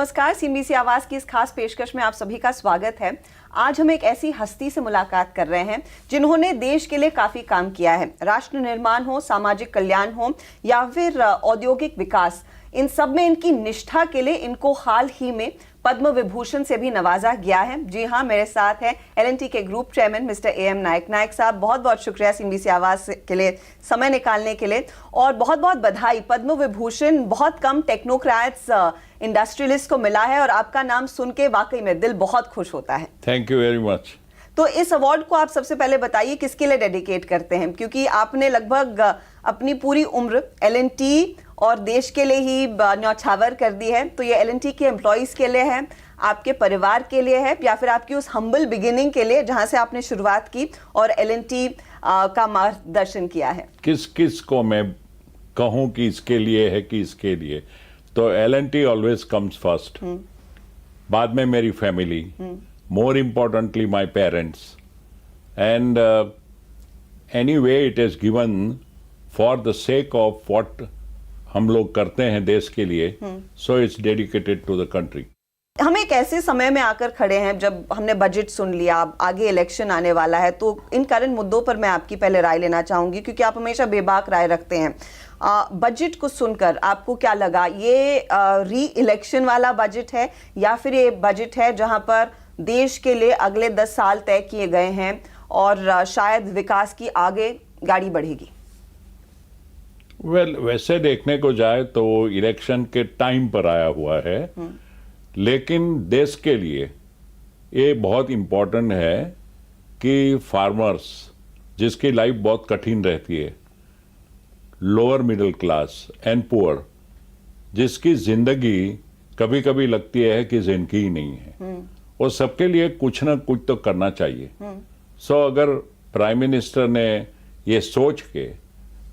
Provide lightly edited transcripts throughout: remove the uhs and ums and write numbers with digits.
नमस्कार, सीएनबीसी आवाज की इस खास पेशकश में आप सभी का स्वागत है। आज हम एक ऐसी हस्ती से मुलाकात कर रहे हैं जिन्होंने देश के लिए काफी काम किया है। राष्ट्र निर्माण हो, सामाजिक कल्याण हो या फिर औद्योगिक विकास, इन सब में इनकी निष्ठा के लिए इनको हाल ही में पद्म विभूषण से भी नवाजा गया है। जी हाँ, मेरे साथ है L&T के ग्रुप चेयरमैन मिस्टर AM नायक। नायक साहब, बहुत बहुत शुक्रिया सीएनबीसी आवाज के लिए समय निकालने के लिए, और बहुत बहुत बधाई। पद्म विभूषण बहुत कम टेक्नोक्रेट्स, इंडस्ट्रियलिस्ट को मिला है और आपका नाम सुन के वाकई में दिल बहुत खुश होता है। Thank you very much. तो इस अवार्ड को आप सबसे पहले बताइए किसके लिए डेडिकेट करते हैं, क्योंकि आपने लगभग अपनी पूरी उम्र L&T और देश के लिए ही न्यौछावर कर दी है। तो ये L&T के एम्प्लॉइज के लिए है, आपके परिवार के लिए है, या फिर आपकी उस हम्बल बिगिनिंग के लिए जहां से आपने शुरुआत की और L&T का मार्गदर्शन किया है? किस किस को मैं कहूं कि इसके लिए है कि इसके लिए, तो L&T ऑलवेज कम्स फर्स्ट, बाद में मेरी family, more importantly my parents, and anyway it is given for the sake of what हम लोग करते हैं देश के लिए, so it's dedicated to the country. हम एक ऐसे समय में आकर खड़े हैं जब हमने बजट सुन लिया, आगे इलेक्शन आने वाला है, तो इन करंट मुद्दों पर मैं आपकी पहले राय लेना चाहूंगी, क्योंकि आप हमेशा बेबाक राय रखते हैं। बजट को सुनकर आपको क्या लगा? ये री इलेक्शन वाला बजट है या फिर ये बजट है जहां पर देश के लिए अगले 10 साल तय किए गए हैं और शायद विकास की आगे गाड़ी बढ़ेगी? वैसे देखने को जाए तो इलेक्शन के टाइम पर आया हुआ है, लेकिन देश के लिए ये बहुत इम्पोर्टेंट है कि फार्मर्स, जिसकी लाइफ बहुत कठिन रहती है, lower middle class and poor, जिसकी जिंदगी कभी कभी लगती है कि जिंदगी ही नहीं है, और सबके लिए कुछ ना कुछ तो करना चाहिए। सो अगर प्राइम मिनिस्टर ने ये सोच के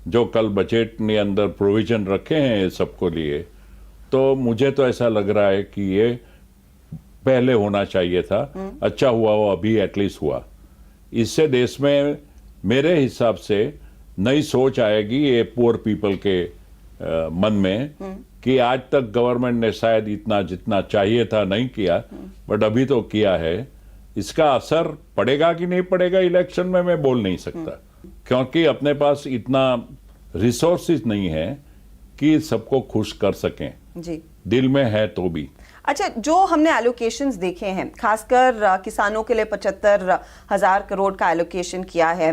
जो कल बजट ने अंदर प्रोविजन रखे हैं सबको लिए, तो मुझे तो ऐसा लग रहा है कि ये पहले होना चाहिए था। अच्छा हुआ वो अभी एटलीस्ट हुआ। इससे देश में मेरे हिसाब से नई सोच आएगी ये पुअर पीपल के मन में, कि आज तक गवर्नमेंट ने शायद इतना जितना चाहिए था नहीं किया, बट अभी तो किया है। इसका असर पड़ेगा कि नहीं पड़ेगा इलेक्शन में मैं बोल नहीं सकता, क्योंकि अपने पास इतना रिसोर्सेज नहीं है कि सबको खुश कर सकें। जी, दिल में है तो भी। अच्छा, जो हमने एलोकेशंस देखे हैं, खासकर किसानों के लिए 75,000 करोड़ का एलोकेशन किया है,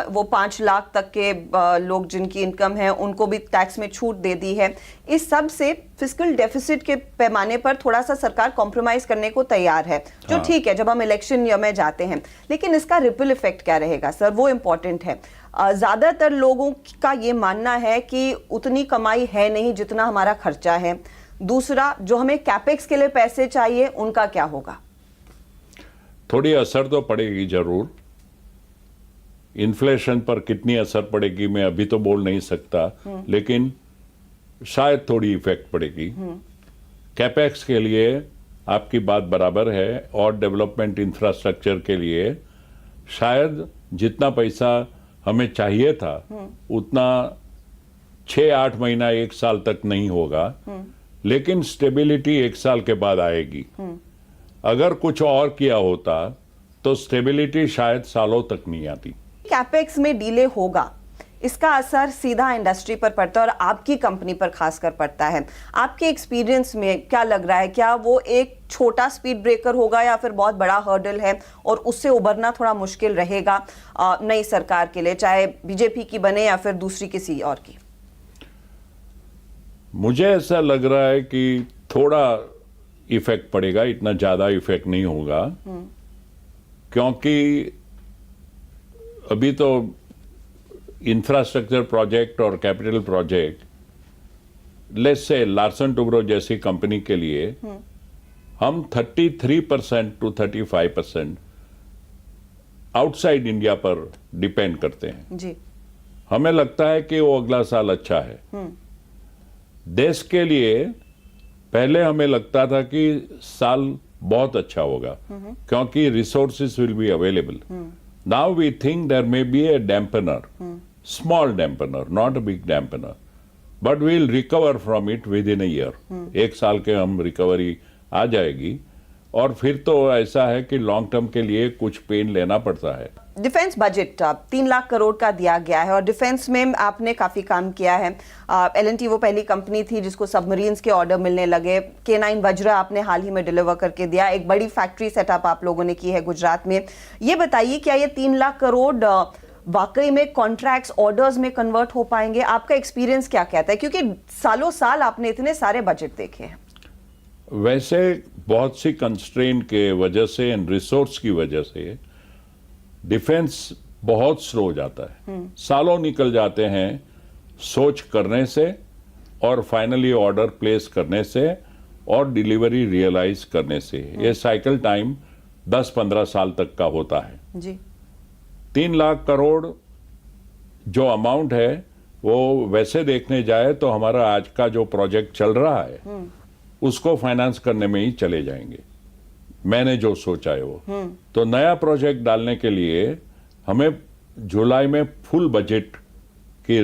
वो 5 लाख तक के लोग जिनकी इनकम है उनको भी टैक्स में छूट दे दी है। इस सब से फिस्कल डेफिसिट के पैमाने पर थोड़ा सा सरकार कॉम्प्रोमाइज करने को तैयार है, जो ठीक है जब हम इलेक्शन ईयर में जाते हैं, लेकिन इसका रिपल इफेक्ट क्या रहेगा सर, वो इम्पोर्टेंट है। ज्यादातर लोगों का ये मानना है कि उतनी कमाई है नहीं जितना हमारा खर्चा है। दूसरा, जो हमें कैपेक्स के लिए पैसे चाहिए, उनका क्या होगा? थोड़ी असर तो पड़ेगी जरूर। इन्फ्लेशन पर कितनी असर पड़ेगी मैं अभी तो बोल नहीं सकता, लेकिन शायद थोड़ी इफेक्ट पड़ेगी। कैपेक्स के लिए आपकी बात बराबर है, और डेवलपमेंट इंफ्रास्ट्रक्चर के लिए शायद जितना पैसा हमें चाहिए था उतना 6-8 महीना 1 साल तक नहीं होगा, लेकिन स्टेबिलिटी 1 साल के बाद आएगी। अगर कुछ और किया होता तो स्टेबिलिटी शायद सालों तक नहीं आती। कैपेक्स में डिले होगा, इसका असर सीधा इंडस्ट्री पर पड़ता है और आपकी कंपनी पर खासकर पड़ता है। आपके एक्सपीरियंस में क्या लग रहा है, क्या वो एक छोटा स्पीड ब्रेकर होगा या फिर बहुत बड़ा हर्डल है और उससे उबरना थोड़ा मुश्किल रहेगा नई सरकार के लिए, चाहे बीजेपी की बने या फिर दूसरी किसी और की? मुझे ऐसा लग रहा है कि थोड़ा इफेक्ट पड़ेगा, इतना ज्यादा इफेक्ट नहीं होगा, क्योंकि अभी तो इंफ्रास्ट्रक्चर प्रोजेक्ट और capital project, let's say Larsen Toubro जैसी कंपनी के लिए हम 33% to 35% आउटसाइड इंडिया पर डिपेंड करते हैं जी। हमें लगता है कि वो अगला साल अच्छा है। देश के लिए पहले हमें लगता था कि साल बहुत अच्छा होगा, क्योंकि resources will be available. Now we think there may be a dampener, small dampener, not a big dampener, but we'll recover from it within a year. 1 साल के हम रिकवरी आ जाएगी। और फिर तो ऐसा है कि लॉन्ग टर्म के लिए कुछ पेन लेना पड़ता है। डिफेंस बजट 3 लाख करोड़ का दिया गया है और डिफेंस में आपने काफी काम किया है। L&T वो पहली कंपनी थी जिसको सबमरीन्स के ऑर्डर मिलने लगे। K9 वज्रा आपने हाल ही में डिलीवर करके दिया। एक बड़ी फैक्ट्री सेटअप आप लोगों ने की है गुजरात में। ये बताइए क्या ये 3 लाख करोड़ वाकई में कॉन्ट्रैक्ट्स ऑर्डर्स में कन्वर्ट हो पाएंगे? आपका एक्सपीरियंस क्या कहता है, क्योंकि सालों साल आपने इतने सारे बजट देखे हैं। वैसे बहुत सी कंस्ट्रेंट के वजह से एंड रिसोर्स की वजह से डिफेंस बहुत स्लो हो जाता है। सालों निकल जाते हैं सोच करने से और फाइनली ऑर्डर प्लेस करने से और डिलीवरी रियलाइज करने से। ये साइकिल टाइम 10-15 साल तक का होता है जी। 3 लाख करोड़ जो अमाउंट है वो वैसे देखने जाए तो हमारा आज का जो प्रोजेक्ट चल रहा है उसको फाइनेंस करने में ही चले जाएंगे। मैंने जो सोचा है वो तो नया प्रोजेक्ट डालने के लिए हमें जुलाई में फुल बजट की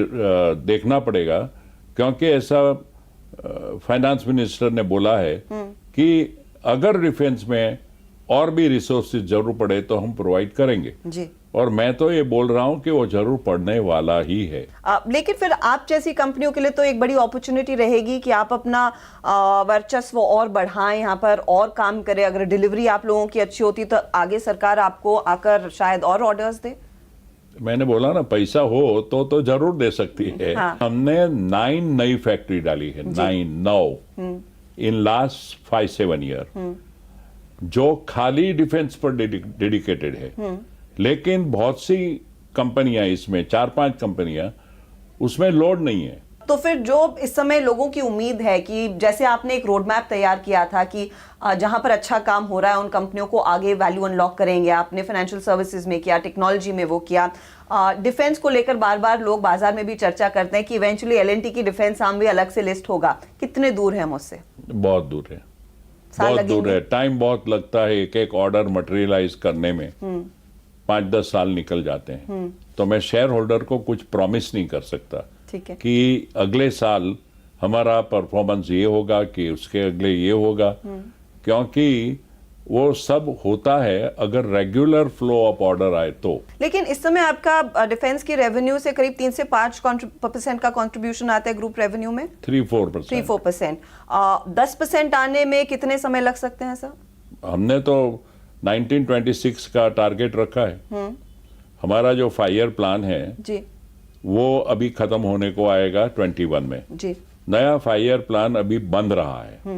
देखना पड़ेगा, क्योंकि ऐसा फाइनेंस मिनिस्टर ने बोला है कि अगर डिफेंस में और भी रिसोर्सेज जरूर पड़े तो हम प्रोवाइड करेंगे जी। और मैं तो ये बोल रहा हूं कि वो जरूर पड़ने वाला ही है। लेकिन फिर आप जैसी कंपनियों के लिए तो एक बड़ी अपॉर्चुनिटी रहेगी कि आप अपना वर्चस्व और बढ़ाएं, यहाँ पर और काम करें। अगर डिलीवरी आप लोगों की अच्छी होती तो आगे सरकार आपको आकर शायद और ऑर्डर्स दे। मैंने बोला ना, पैसा हो तो जरूर दे सकती है। हाँ। हमने 9 नई फैक्ट्री डाली है, 9 इन लास्ट 5-7 ईयर, जो खाली डिफेंस पर डेडिकेटेड है। लेकिन बहुत सी कंपनियां, इसमें 4-5 कंपनियां, उसमें लोड नहीं है। तो फिर जो इस समय लोगों की उम्मीद है कि जैसे आपने एक रोड मैप तैयार किया था कि जहां पर अच्छा काम हो रहा है उन कंपनियों को आगे वैल्यू अनलॉक करेंगे, आपने फाइनेंशियल सर्विसेज में किया, टेक्नोलॉजी में वो किया। डिफेंस को लेकर बार बार लोग बाजार में भी चर्चा करते हैं कि इवेंचुअली L&T की डिफेंस आर्म भी अलग से लिस्ट होगा। कितने दूर है उससे? बहुत दूर है, बहुत दूर है। टाइम बहुत लगता है एक एक ऑर्डर मटेरियलाइज करने में। 5-10 साल निकल जाते हैं। तो मैं शेयर होल्डर को कुछ प्रॉमिस नहीं कर सकता ठीक है कि अगले साल हमारा परफॉर्मेंस ये होगा कि उसके अगले ये होगा, क्योंकि वो सब होता है अगर रेगुलर फ्लो ऑफ ऑर्डर आए तो। लेकिन इस समय आपका डिफेंस की रेवेन्यू से करीब 3 से 5% का कंट्रीब्यूशन आता है ग्रुप रेवेन्यू में। 3-4%। 10% आने में कितने समय लग सकते हैं सर? हमने तो 1926 का टारगेट रखा है। हमारा जो 5 ईयर प्लान है जी, वो अभी खत्म होने को आएगा 21 में जी। नया 5 ईयर प्लान अभी बन रहा है।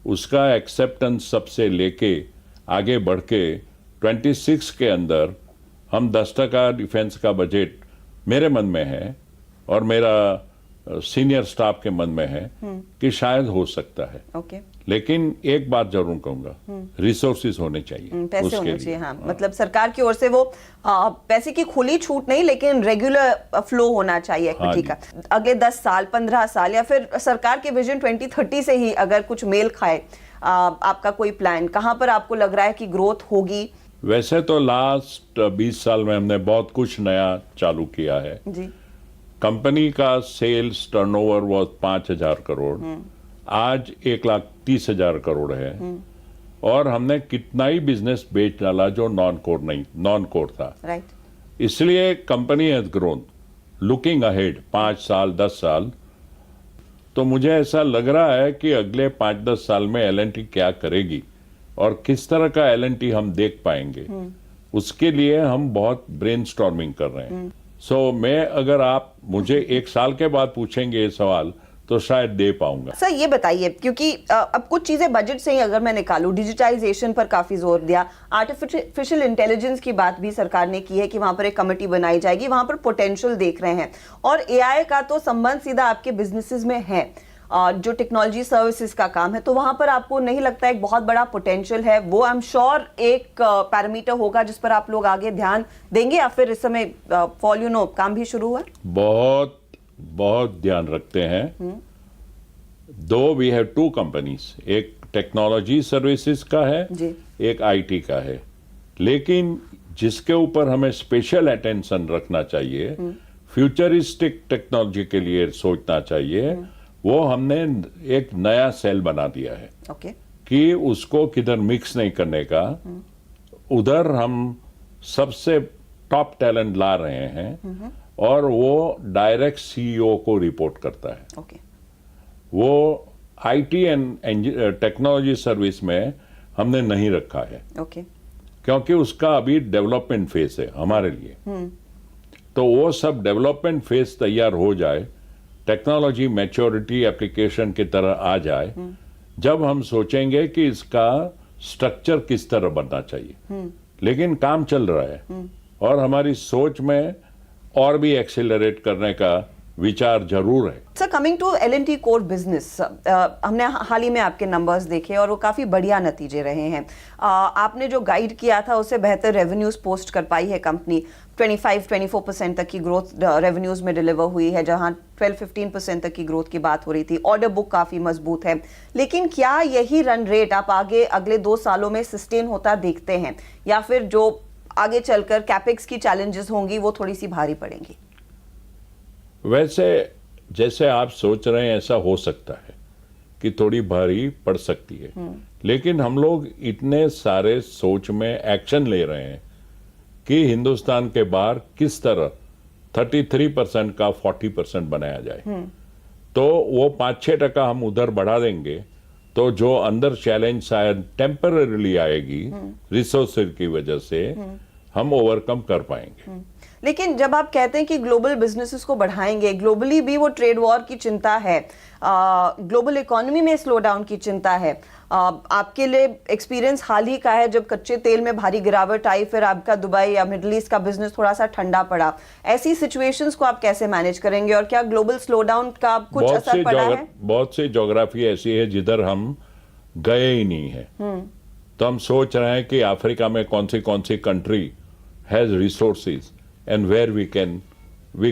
उसका एक्सेप्टेंस सबसे लेके आगे बढ़ के 26 के अंदर हम 10% डिफेंस का बजट मेरे मन में है और मेरा सीनियर स्टाफ के मन में है कि शायद हो सकता है। ओके। लेकिन एक बात जरूर कहूंगा, रिसोर्सेज होने चाहिए, पैसे होने चाहिए। हाँ, मतलब सरकार की ओर से वो पैसे की खुली छूट नहीं, लेकिन रेगुलर फ्लो होना चाहिए इक्विटी का। अगले 10 साल 15 साल या फिर सरकार के विजन 2030 से ही अगर कुछ मेल खाए, आपका कोई प्लान कहां पर आपको लग रहा है कि ग्रोथ होगी? वैसे तो लास्ट 20 साल में हमने बहुत कुछ नया चालू किया है जी। कंपनी का सेल्स टर्नओवर वाज 5,000 करोड़, आज 1,30,000 करोड़ है। और हमने कितना ही बिजनेस बेच डाला जो नॉन कोर था। राइट। इसलिए company has grown. Looking ahead 5 साल 10 साल, तो मुझे ऐसा लग रहा है कि अगले 5-10 साल में L&T क्या करेगी और किस तरह का L&T हम देख पाएंगे, उसके लिए हम बहुत ब्रेनस्टॉर्मिंग कर रहे हैं। मैं अगर आप मुझे 1 साल के बाद पूछेंगे ये सवाल तो शायद दे पाऊंगा। सर ये बताइए, क्योंकि अब कुछ चीजें बजट से ही अगर मैं निकालूं, डिजिटाइजेशन पर काफी जोर दिया, आर्टिफिशियल इंटेलिजेंस की बात भी सरकार ने की है कि वहां पर एक कमेटी बनाई जाएगी, वहां पर पोटेंशियल देख रहे हैं। और AI का तो संबंध सीधा आपके बिजनेसेस में है, जो टेक्नोलॉजी सर्विसेज का काम है, तो वहां पर आपको नहीं लगता एक बहुत बड़ा पोटेंशियल है? वो आई एम श्योर एक पैरामीटर होगा जिस पर आप लोग आगे ध्यान देंगे, या फिर इस समय काम भी शुरू हुआ? बहुत ध्यान रखते हैं। दो वी हैव 2 कंपनीज, एक टेक्नोलॉजी सर्विसेज का है जी। एक IT का है, लेकिन जिसके ऊपर हमें स्पेशल अटेंशन रखना चाहिए फ्यूचरिस्टिक टेक्नोलॉजी के लिए सोचना चाहिए, वो हमने एक नया सेल बना दिया है ओके कि उसको किधर मिक्स नहीं करने का। उधर हम सबसे टॉप टैलेंट ला रहे हैं और वो डायरेक्ट सीईओ को रिपोर्ट करता है। ओके वो आईटी एंड टेक्नोलॉजी सर्विस में हमने नहीं रखा है ओके क्योंकि उसका अभी डेवलपमेंट फेज है हमारे लिए। तो वो सब डेवलपमेंट फेज तैयार हो जाए, टेक्नोलॉजी मैच्योरिटी एप्लीकेशन की तरह आ जाए, जब हम सोचेंगे कि इसका स्ट्रक्चर किस तरह बनना चाहिए। लेकिन काम चल रहा है और हमारी सोच में और भी एक्सेलरेट करने का विचार जरूर है। Sir, coming to L&T core business, हमने हाल ही में आपके नंबर्स देखे और वो काफ़ी बढ़िया नतीजे रहे हैं। आपने जो गाइड किया था उससे बेहतर रेवेन्यूज पोस्ट कर पाई है कंपनी। 25-24% तक की ग्रोथ रेवेन्यूज में डिलीवर हुई है, जहां 12-15% तक की ग्रोथ की बात हो रही थी। ऑर्डर बुक काफ़ी मजबूत है, लेकिन क्या यही रन रेट आप आगे अगले 2 सालों में सस्टेन होता देखते हैं, या फिर जो आगे चलकर कैपेक्स की चैलेंजेस होंगी वो थोड़ी सी भारी पड़ेंगी? वैसे जैसे आप सोच रहे हैं ऐसा हो सकता है कि थोड़ी भारी पड़ सकती है, लेकिन हम लोग इतने सारे सोच में एक्शन ले रहे हैं कि हिंदुस्तान के बाहर किस तरह 33% का 40% बनाया जाए। तो वो 5-6% हम उधर बढ़ा देंगे तो जो अंदर चैलेंज शायद टेम्पररीली आएगी रिसोर्सेज की वजह से, हम ओवरकम कर पाएंगे। लेकिन जब आप कहते हैं कि ग्लोबल बिजनेसेस को बढ़ाएंगे, ग्लोबली भी वो ट्रेड वॉर की चिंता है, ग्लोबल इकोनॉमी में स्लो डाउन की चिंता है। आपके लिए एक्सपीरियंस हाल ही का है जब कच्चे तेल में भारी गिरावट आई, फिर आपका दुबई या मिडिल ईस्ट का बिजनेस थोड़ा सा ठंडा पड़ा। ऐसी सिचुएशंस को आप कैसे मैनेज करेंगे और क्या ग्लोबल स्लो डाउन का कुछ असर पड़ा है? बहुत सी ज्योग्राफी ऐसी है जिधर हम गए ही नहीं है। तो हम सोच रहे हैं कि अफ्रीका में कौन सी country has resources and where we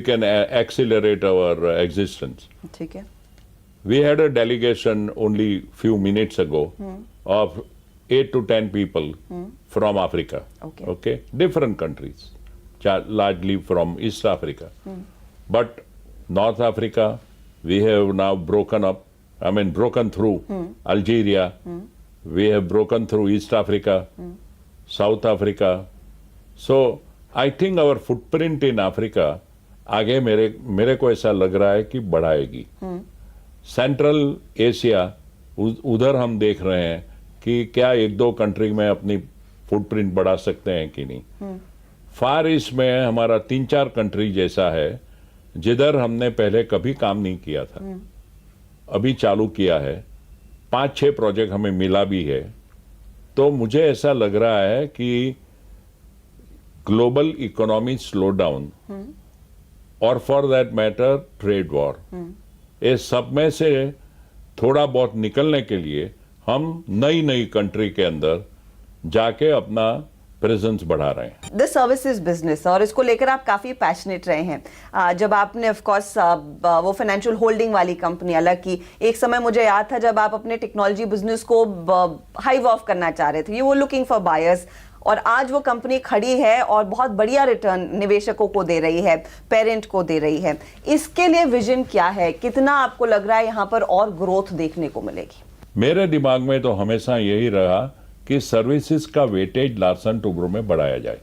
can accelerate our existence. ठीक है। We had a delegation only few minutes ago of 8 to 10 people from Africa. Okay, different countries, largely from East Africa. But North Africa, we have now broken through Algeria. We have broken through East Africa, South Africa. So I think our footprint in Africa आगे मेरे को ऐसा लग रहा है कि बढ़ाएगी। Central Asia, उधर हम देख रहे हैं कि क्या 1-2 कंट्री में अपनी फुटप्रिंट बढ़ा सकते हैं कि नहीं। फार ईस्ट में हमारा 3-4 कंट्री जैसा है जिधर हमने पहले कभी काम नहीं किया था, अभी चालू किया है। 5-6 प्रोजेक्ट हमें मिला भी है। तो मुझे ऐसा लग रहा है कि ग्लोबल इकोनॉमी स्लो डाउन और for that matter trade war, ये सब में से थोड़ा बहुत निकलने के लिए हम नई कंट्री के अंदर जाके अपना प्रेजेंस बढ़ा रहे हैं। द सर्विसेज बिजनेस, और इसको लेकर आप काफी पैशनेट रहे हैं। जब आपने ऑफ कोर्स वो फाइनेंशियल होल्डिंग वाली कंपनी अलग की, एक समय मुझे याद था जब आप अपने टेक्नोलॉजी बिजनेस को हाइव ऑफ करना चाह रहे थे, you were looking for buyers, और आज वो कंपनी खड़ी है और बहुत बढ़िया रिटर्न निवेशकों को दे रही है, पेरेंट को दे रही है। इसके लिए विजन क्या है? कितना आपको लग रहा है यहाँ पर और ग्रोथ देखने को मिलेगी? मेरे दिमाग में तो हमेशा यही रहा कि सर्विसेज का वेटेज लार्सन टुब्रो में बढ़ाया जाए,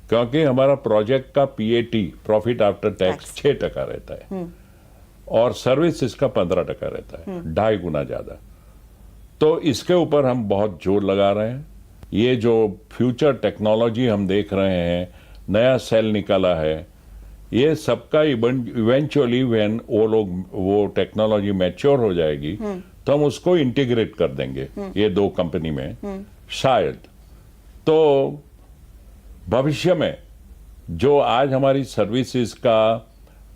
क्योंकि हमारा प्रोजेक्ट का PAT, प्रॉफिट आफ्टर टैक्स 6% रहता है और सर्विसेज का 15% रहता है, 2.5 गुना ज्यादा। तो इसके ऊपर हम बहुत जोर लगा रहे हैं। ये जो फ्यूचर टेक्नोलॉजी हम देख रहे हैं, नया सेल निकाला है, ये सबका इवेंचुअली व्हेन वो टेक्नोलॉजी मैच्योर हो जाएगी तो हम उसको इंटीग्रेट कर देंगे ये 2 कंपनी में शायद। तो भविष्य में जो आज हमारी सर्विसेज का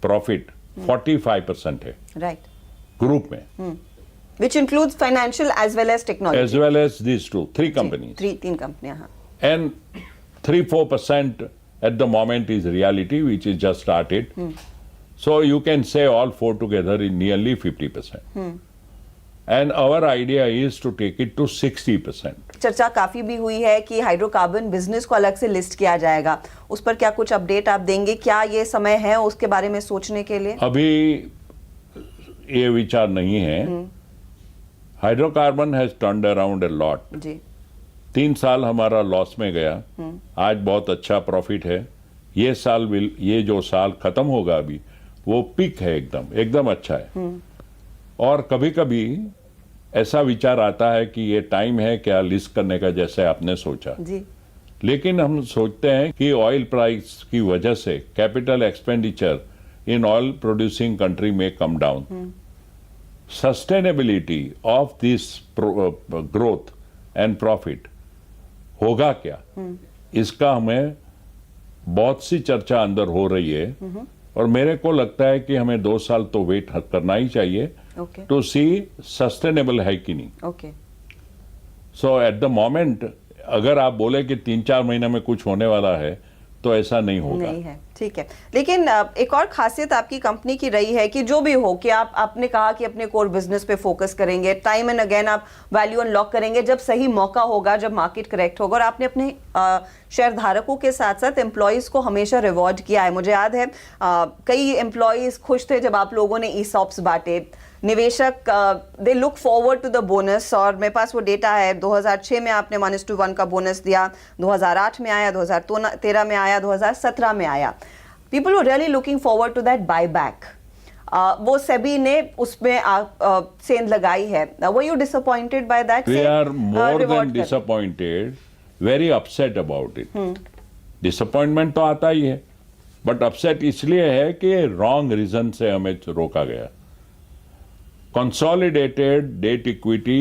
प्रॉफिट 45% है, राइट, ग्रुप में, which includes financial as well as technology, as well as these 3 companies. 3 कंपनियां, हाँ। And 3-4% at the moment is reality, which is just started. So you can say all 4 together is nearly 50%. and our idea is to take it to 60%. चर्चा काफी भी हुई है कि hydrocarbon business को अलग से लिस्ट किया जाएगा, उस पर क्या कुछ अपडेट आप देंगे? क्या ये समय है उसके बारे में सोचने के लिए? अभी ये विचार नहीं है। Hydrocarbon has turned around a lot. जी 3 साल हमारा लॉस में गया, आज बहुत अच्छा प्रॉफिट है। ये जो साल खत्म होगा अभी, वो पीक है, एकदम अच्छा है। और कभी कभी ऐसा विचार आता है कि ये टाइम है क्या लिस्ट करने का, जैसे आपने सोचा जी। लेकिन हम सोचते हैं कि ऑयल प्राइस की वजह से capital expenditure in oil producing country में come down, sustainability of this growth and profit होगा क्या, इसका हमें बहुत सी चर्चा अंदर हो रही है। और मेरे को लगता है कि हमें 2 साल तो वेट करना ही चाहिए टू सी सस्टेनेबल है कि नहीं। Okay. So at the moment अगर आप बोले कि 3-4 महीने में कुछ होने वाला है तो ऐसा नहीं होगा। नहीं है, ठीक है। लेकिन एक और खासियत आपकी कंपनी की रही है कि जो भी हो कि आपने कहा कि अपने कोर बिजनेस पे फोकस करेंगे, टाइम एंड अगेन आप वैल्यू अनलॉक करेंगे जब सही मौका होगा, जब मार्केट करेक्ट होगा। और आपने अपने शेयर धारकों के साथ साथ एम्प्लॉयज को हमेशा रिवॉर्ड किया है। मुझे याद है कई एम्प्लॉयज खुश थे जब आप लोगों ने ईसॉप्स बांटे। निवेशक they look forward to the bonus, और मेरे पास वो डेटा है। 2006 में आपने 1:1 का बोनस दिया, 2008 में आया, 2013 में आया, 2017 में आया। People were really looking forward to that buyback. वो सेबी ने उसमें सेंध लगाई है। Were you disappointed by that? We are more than disappointed, very upset about it. Disappointment तो आता ही है, बट अपसेट इसलिए है कि रॉन्ग रीजन से हमें रोका गया। कंसोलिडेटेड डेट इक्विटी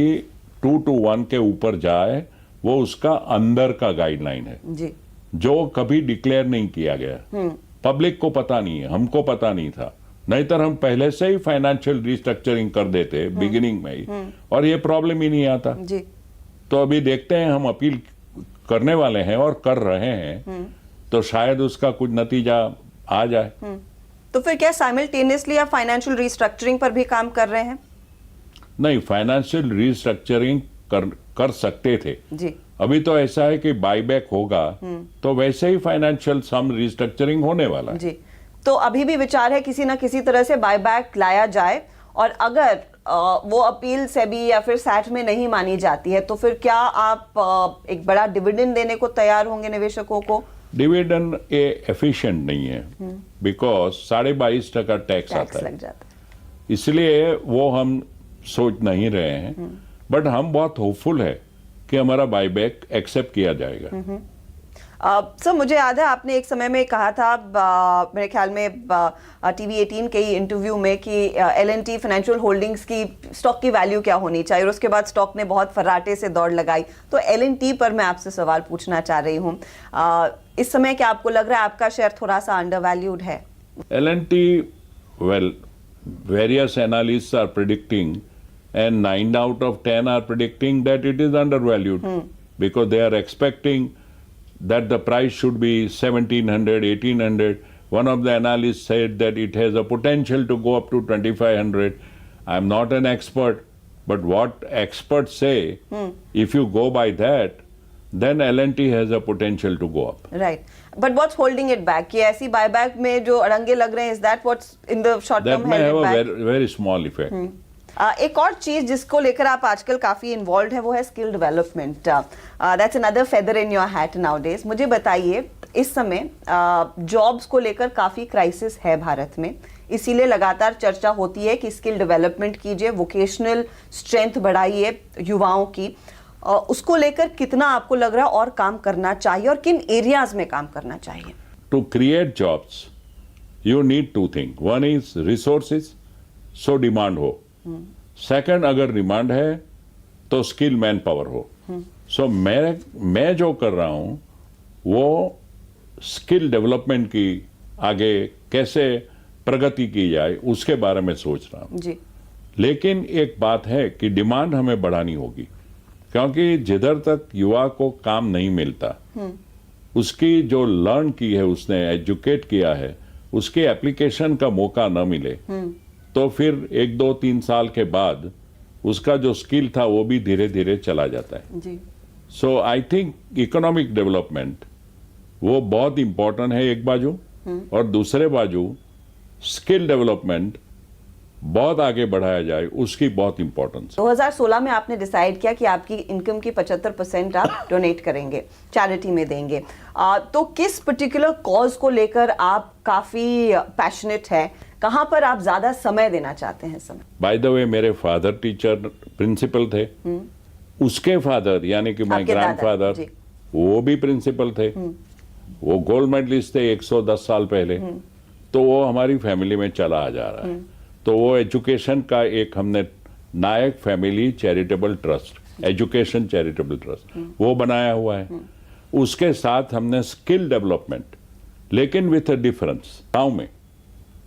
2:1 के ऊपर जाए, वो उसका अंदर का गाइडलाइन है जी, जो कभी डिक्लेयर नहीं किया गया। पब्लिक को पता नहीं है, हमको पता नहीं था, नहीं तो हम पहले से ही फाइनेंशियल रिस्ट्रक्चरिंग कर देते बिगिनिंग में ही, और ये प्रॉब्लम ही नहीं आता जी। तो अभी देखते हैं, हम अपील करने वाले हैं और कर रहे हैं, तो शायद उसका कुछ नतीजा आ जाए। तो फिर क्या साइमल्टेनियसली आप फाइनेंशियल रिस्ट्रक्चरिंग पर भी काम कर रहे हैं? नहीं, फाइनेंशियल रिस्ट्रक्चरिंग कर सकते थे जी। अभी तो ऐसा है कि बाईबैक होगा तो वैसे ही फाइनेंशियल सम रिस्ट्रक्चरिंग होने वाला है। जी, तो अभी भी विचार है किसी ना किसी तरह से बायबैक लाया जाए, और अगर वो अपील सेबी या फिर सैट में नहीं मानी जाती है तो फिर क्या आप एक बड़ा डिविडेंड देने को तैयार होंगे निवेशकों को? डिविडेंड एफिशिएंट नहीं है, बिकॉज 22.5% टैक्स आता है, लग जाता है। इसलिए वो हम सोच नहीं रहे हैं। बट हम बहुत होपफुल है कि हमारा बाईबैक एक्सेप्ट किया जाएगा। सर मुझे याद है आपने एक समय में कहा था, मेरे ख्याल में TV 18 के ही इंटरव्यू में, कि L&T फाइनेंशियल होल्डिंग्स की स्टॉक की वैल्यू क्या होनी चाहिए, और उसके बाद स्टॉक ने बहुत फर्राटे से दौड़ लगाई। तो L&T पर मैं आपसे सवाल पूछना चाह रही हूँ, इस समय क्या आपको लग रहा है आपका शेयर थोड़ा सा अंडरवैल्यूड है? L&T, well, various analysts are predicting, and 9 out of 10 are predicting that it is undervalued, because they are expecting that the price should be 1,700, 1,800. One of the analysts said that it has a potential to go up to 2,500. I'm not an expert, but what experts say, if you go by that, then L&T has a potential to go up. Right. But what's holding it back? कि ऐसी buyback में जो अड़ंगे लग रहे हैं, is that what's in the short term That may have held a it back? very small effect. एक और चीज जिसको लेकर आप आजकल काफी इन्वॉल्व है वो है skill development. That's another feather in your hat nowadays. मुझे बताइए, इस समय जॉब्स को लेकर काफी क्राइसिस है भारत में, इसीलिए लगातार चर्चा होती है कि स्किल डेवलपमेंट कीजिए, वोकेशनल स्ट्रेंथ बढ़ाइए युवाओं की। उसको लेकर कितना आपको लग रहा है और काम करना चाहिए, और किन एरियाज में काम करना चाहिए? To create jobs, you need 2 things. One is resources, so demand हो। सेकंड, अगर डिमांड है तो स्किल मैन पावर हो। सो मैं जो कर रहा हूं वो स्किल डेवलपमेंट की आगे कैसे प्रगति की जाए उसके बारे में सोच रहा हूं जी। लेकिन एक बात है कि डिमांड हमें बढ़ानी होगी, क्योंकि जिधर तक युवा को काम नहीं मिलता, उसकी जो लर्न की है, उसने एजुकेट किया है, उसके एप्लीकेशन का मौका न मिले, तो फिर 1, 2, 3 साल के बाद उसका जो स्किल था वो भी धीरे धीरे चला जाता है। जी सो आई थिंक इकोनॉमिक डेवलपमेंट वो बहुत इंपॉर्टेंट है एक बाजू, और दूसरे बाजू स्किल डेवलपमेंट बहुत आगे बढ़ाया जाए, उसकी बहुत इंपॉर्टेंस। 2016 में आपने डिसाइड किया कि आपकी इनकम की 75% आप डोनेट करेंगे, चैरिटी में देंगे। तो किस पर्टिकुलर कॉज को लेकर आप काफी पैशनेट है, कहां पर आप ज्यादा समय देना चाहते हैं? समय बाय द वे, मेरे फादर टीचर प्रिंसिपल थे, उसके फादर यानी कि माय आपके दादा, ग्रैंडफादर जी। वो भी प्रिंसिपल थे, वो गोल्ड मेडलिस्ट थे 110 साल पहले। तो वो हमारी फैमिली में चला आ जा रहा है। तो वो एजुकेशन का एक हमने Nayak family charitable trust, education charitable trust वो बनाया हुआ है। उसके साथ हमने स्किल डेवलपमेंट, लेकिन विथ अ डिफरेंस, गांव में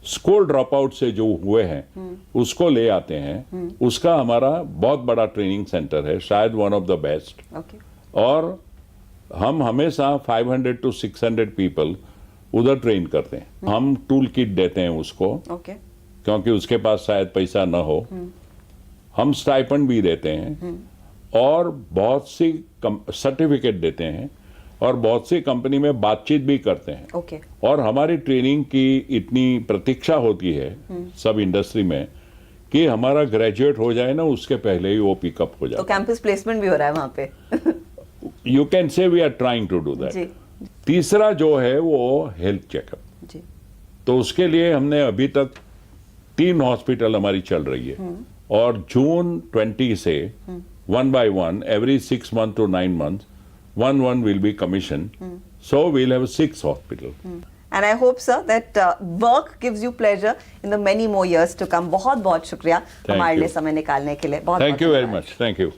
स्कूल ड्रॉप आउट से जो हुए हैं उसको ले आते हैं। उसका हमारा बहुत बड़ा ट्रेनिंग सेंटर है, शायद one of the best. Okay और हम हमेशा 500 to 600 पीपल उधर ट्रेन करते हैं। हम टूल किट देते हैं उसको, ओके क्योंकि उसके पास शायद पैसा न हो। हम स्टाइपेंड भी देते हैं और बहुत सी सर्टिफिकेट देते हैं और बहुत सी कंपनी में बातचीत भी करते हैं। ओके और हमारी ट्रेनिंग की इतनी प्रतीक्षा होती है सब इंडस्ट्री में कि हमारा ग्रेजुएट हो जाए ना, उसके पहले ही वो पिकअप हो तो जाए। कैंपस प्लेसमेंट भी हो रहा है वहां पे? You can say we are trying to do जी दैट। तीसरा जो है वो हेल्थ चेकअप। जी तो उसके लिए हमने अभी तक 3 हॉस्पिटल हमारी चल रही है, और जून 20 से 1 by 1 every 6 months to 9 months one will be commissioned. So we'll have 6 hospital. And I hope, sir, that work gives you pleasure in the many more years to come. बहुत बहुत शुक्रिया Thank हमारे you. लिए समय निकालने के लिए। बहुत Thank you very much. Thank you.